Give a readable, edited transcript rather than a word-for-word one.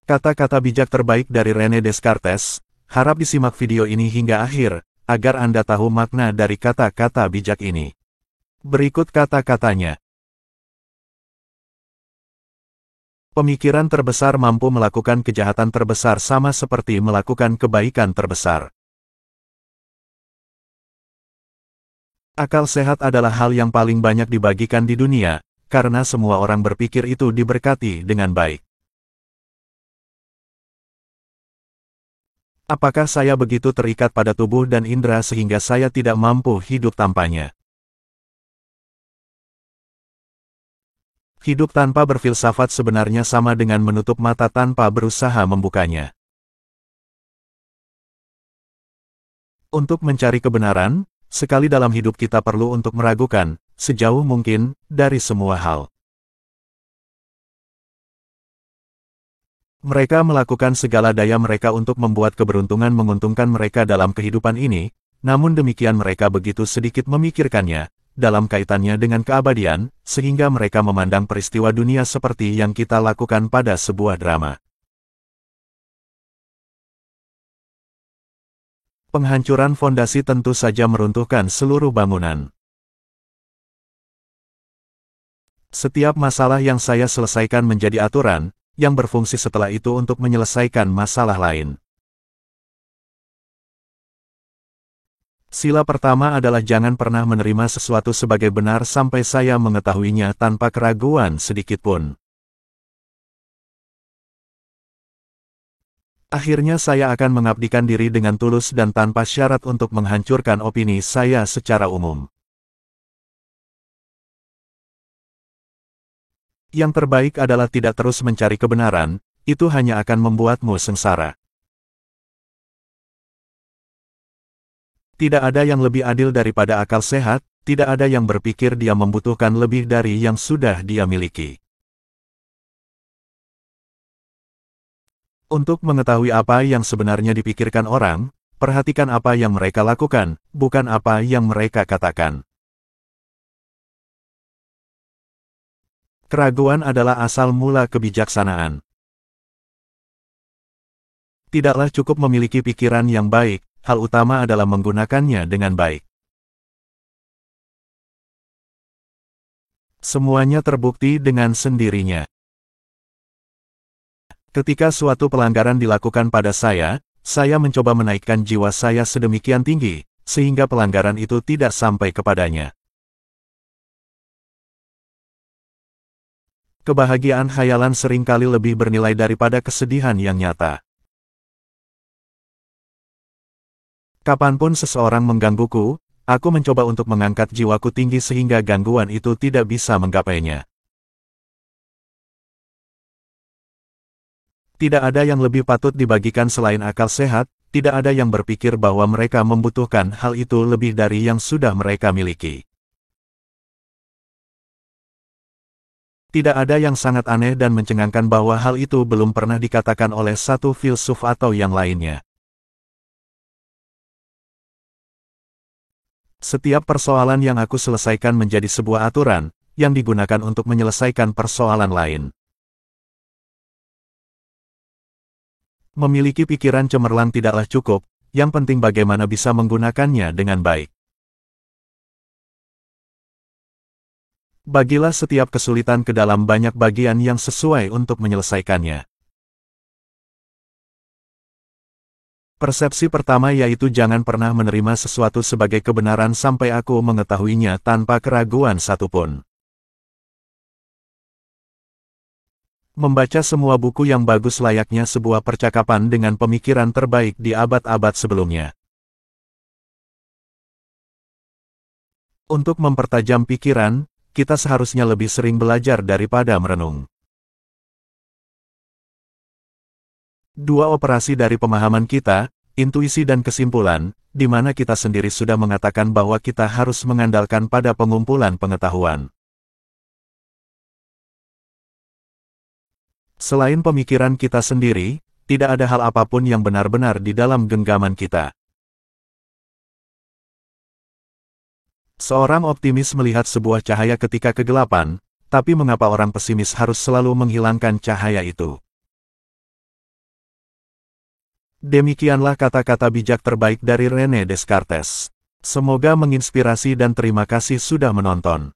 Kata-kata bijak terbaik dari René Descartes. Harap disimak video ini hingga akhir, agar Anda tahu makna dari kata-kata bijak ini. Berikut kata-katanya. Pemikiran terbesar mampu melakukan kejahatan terbesar sama seperti melakukan kebaikan terbesar. Akal sehat adalah hal yang paling banyak dibagikan di dunia, karena semua orang berpikir itu diberkati dengan baik. Apakah saya begitu terikat pada tubuh dan indera sehingga saya tidak mampu hidup tanpanya? Hidup tanpa berfilsafat sebenarnya sama dengan menutup mata tanpa berusaha membukanya. Untuk mencari kebenaran, sekali dalam hidup kita perlu untuk meragukan, sejauh mungkin, dari semua hal. Mereka melakukan segala daya mereka untuk membuat keberuntungan menguntungkan mereka dalam kehidupan ini, namun demikian mereka begitu sedikit memikirkannya, dalam kaitannya dengan keabadian, sehingga mereka memandang peristiwa dunia seperti yang kita lakukan pada sebuah drama. Penghancuran fondasi tentu saja meruntuhkan seluruh bangunan. Setiap masalah yang saya selesaikan menjadi aturan, yang berfungsi setelah itu untuk menyelesaikan masalah lain. Sila pertama adalah jangan pernah menerima sesuatu sebagai benar sampai saya mengetahuinya tanpa keraguan sedikitpun. Akhirnya saya akan mengabdikan diri dengan tulus dan tanpa syarat untuk menghancurkan opini saya secara umum. Yang terbaik adalah tidak terus mencari kebenaran, itu hanya akan membuatmu sengsara. Tidak ada yang lebih adil daripada akal sehat, tidak ada yang berpikir dia membutuhkan lebih dari yang sudah dia miliki. Untuk mengetahui apa yang sebenarnya dipikirkan orang, perhatikan apa yang mereka lakukan, bukan apa yang mereka katakan. Keraguan adalah asal mula kebijaksanaan. Tidaklah cukup memiliki pikiran yang baik, hal utama adalah menggunakannya dengan baik. Semuanya terbukti dengan sendirinya. Ketika suatu pelanggaran dilakukan pada saya mencoba menaikkan jiwa saya sedemikian tinggi, sehingga pelanggaran itu tidak sampai kepadanya. Kebahagiaan khayalan seringkali lebih bernilai daripada kesedihan yang nyata. Kapanpun seseorang menggangguku, aku mencoba untuk mengangkat jiwaku tinggi sehingga gangguan itu tidak bisa menggapainya. Tidak ada yang lebih patut dibagikan selain akal sehat, tidak ada yang berpikir bahwa mereka membutuhkan hal itu lebih dari yang sudah mereka miliki. Tidak ada yang sangat aneh dan mencengangkan bahwa hal itu belum pernah dikatakan oleh satu filsuf atau yang lainnya. Setiap persoalan yang aku selesaikan menjadi sebuah aturan, yang digunakan untuk menyelesaikan persoalan lain. Memiliki pikiran cemerlang tidaklah cukup, yang penting bagaimana bisa menggunakannya dengan baik. Bagilah setiap kesulitan ke dalam banyak bagian yang sesuai untuk menyelesaikannya. Persepsi pertama yaitu jangan pernah menerima sesuatu sebagai kebenaran sampai aku mengetahuinya tanpa keraguan satupun. Membaca semua buku yang bagus layaknya sebuah percakapan dengan pemikiran terbaik di abad-abad sebelumnya. Untuk mempertajam pikiran, kita seharusnya lebih sering belajar daripada merenung. Dua operasi dari pemahaman kita, intuisi dan kesimpulan, di mana kita sendiri sudah mengatakan bahwa kita harus mengandalkan pada pengumpulan pengetahuan. Selain pemikiran kita sendiri, tidak ada hal apapun yang benar-benar di dalam genggaman kita. Seorang optimis melihat sebuah cahaya ketika kegelapan, tapi mengapa orang pesimis harus selalu menghilangkan cahaya itu? Demikianlah kata-kata bijak terbaik dari René Descartes. Semoga menginspirasi dan terima kasih sudah menonton.